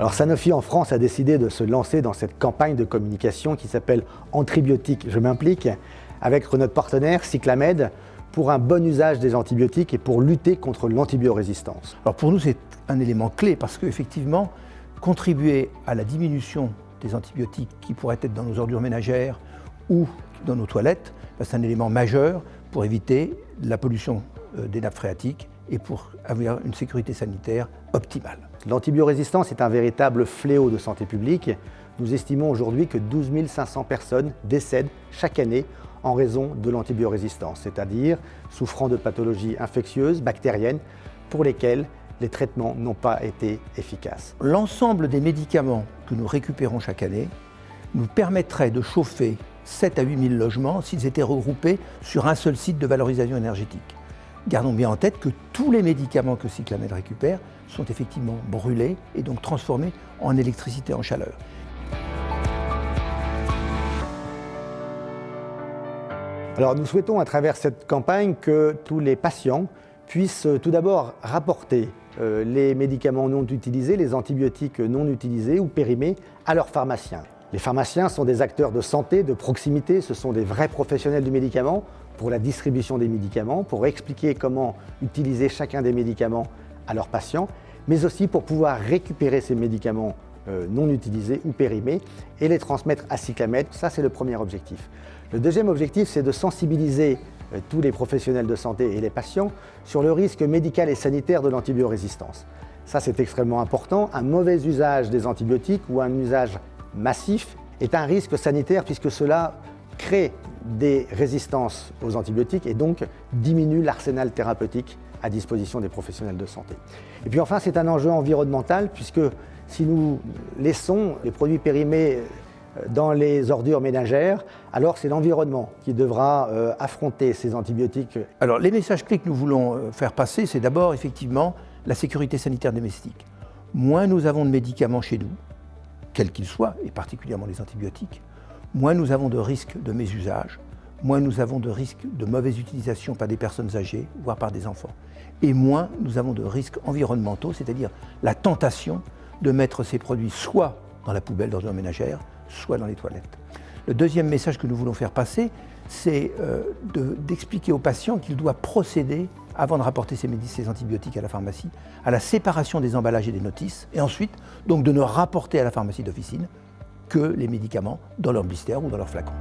Alors Sanofi en France a décidé de se lancer dans cette campagne de communication qui s'appelle Antribiotiques, je m'implique, avec notre partenaire Cyclamed, pour un bon usage des antibiotiques et pour lutter contre l'antibiorésistance. Alors pour nous, c'est un élément clé parce qu'effectivement, contribuer à la diminution des antibiotiques qui pourraient être dans nos ordures ménagères ou dans nos toilettes, c'est un élément majeur pour éviter la pollution des nappes phréatiques et pour avoir une sécurité sanitaire optimale. L'antibiorésistance est un véritable fléau de santé publique. Nous estimons aujourd'hui que 12 500 personnes décèdent chaque année en raison de l'antibiorésistance, c'est-à-dire souffrant de pathologies infectieuses, bactériennes, pour lesquelles les traitements n'ont pas été efficaces. L'ensemble des médicaments que nous récupérons chaque année nous permettrait de chauffer 7 à 8 000 logements s'ils étaient regroupés sur un seul site de valorisation énergétique. Gardons bien en tête que tous les médicaments que Cyclamed récupère sont effectivement brûlés et donc transformés en électricité, en chaleur. Alors nous souhaitons à travers cette campagne que tous les patients puissent tout d'abord rapporter les médicaments non utilisés, les antibiotiques non utilisés ou périmés à leurs pharmaciens. Les pharmaciens sont des acteurs de santé, de proximité, ce sont des vrais professionnels du médicament pour la distribution des médicaments, pour expliquer comment utiliser chacun des médicaments à leurs patients, mais aussi pour pouvoir récupérer ces médicaments non utilisés ou périmés et les transmettre à Cyclamed. Ça, c'est le premier objectif. Le deuxième objectif, c'est de sensibiliser tous les professionnels de santé et les patients sur le risque médical et sanitaire de l'antibiorésistance. Ça, c'est extrêmement important. Un mauvais usage des antibiotiques ou un usage massif est un risque sanitaire puisque cela crée des résistances aux antibiotiques et donc diminue l'arsenal thérapeutique à disposition des professionnels de santé. Et puis enfin, c'est un enjeu environnemental puisque si nous laissons les produits périmés dans les ordures ménagères, alors c'est l'environnement qui devra affronter ces antibiotiques. Alors les messages clés que nous voulons faire passer, c'est d'abord effectivement la sécurité sanitaire domestique. Moins nous avons de médicaments chez nous, quels qu'ils soient, et particulièrement les antibiotiques, moins nous avons de risques de mésusage, moins nous avons de risques de mauvaise utilisation par des personnes âgées, voire par des enfants. Et moins nous avons de risques environnementaux, c'est-à-dire la tentation de mettre ces produits soit dans la poubelle d'ordures ménagères, soit dans les toilettes. Le deuxième message que nous voulons faire passer, c'est d'expliquer aux patients qu'il doit procéder, avant de rapporter ces antibiotiques à la pharmacie, à la séparation des emballages et des notices, et ensuite donc de ne rapporter à la pharmacie d'officine que les médicaments dans leur blister ou dans leur flacon.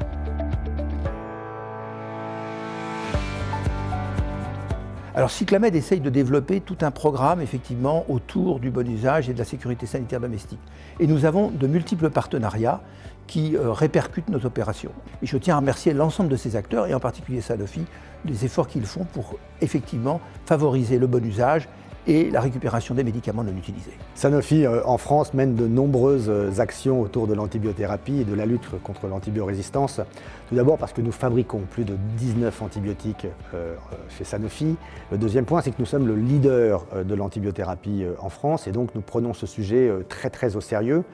Alors Cyclamed essaye de développer tout un programme effectivement autour du bon usage et de la sécurité sanitaire domestique. Et nous avons de multiples partenariats qui répercutent nos opérations. Et je tiens à remercier l'ensemble de ces acteurs, et en particulier Sanofi, des efforts qu'ils font pour effectivement favoriser le bon usage et la récupération des médicaments non utilisés. Sanofi en France mène de nombreuses actions autour de l'antibiothérapie et de la lutte contre l'antibiorésistance. Tout d'abord parce que nous fabriquons plus de 19 antibiotiques chez Sanofi. Le deuxième point, c'est que nous sommes le leader de l'antibiothérapie en France et donc nous prenons ce sujet très au sérieux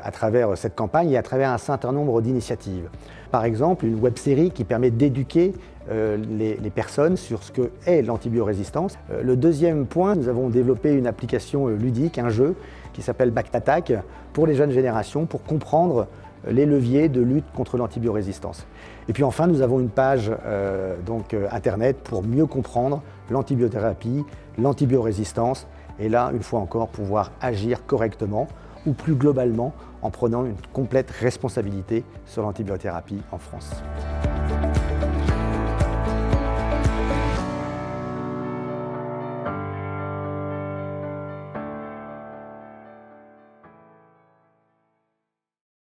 à travers cette campagne et à travers un certain nombre d'initiatives. Par exemple, une web-série qui permet d'éduquer les personnes sur ce qu'est l'antibiorésistance. Le deuxième point, nous avons développé une application ludique, un jeu qui s'appelle Bactattack pour les jeunes générations pour comprendre les leviers de lutte contre l'antibiorésistance. Et puis enfin, nous avons une page internet pour mieux comprendre l'antibiothérapie, l'antibiorésistance et là, une fois encore, pouvoir agir correctement ou plus globalement en prenant une complète responsabilité sur l'antibiothérapie en France.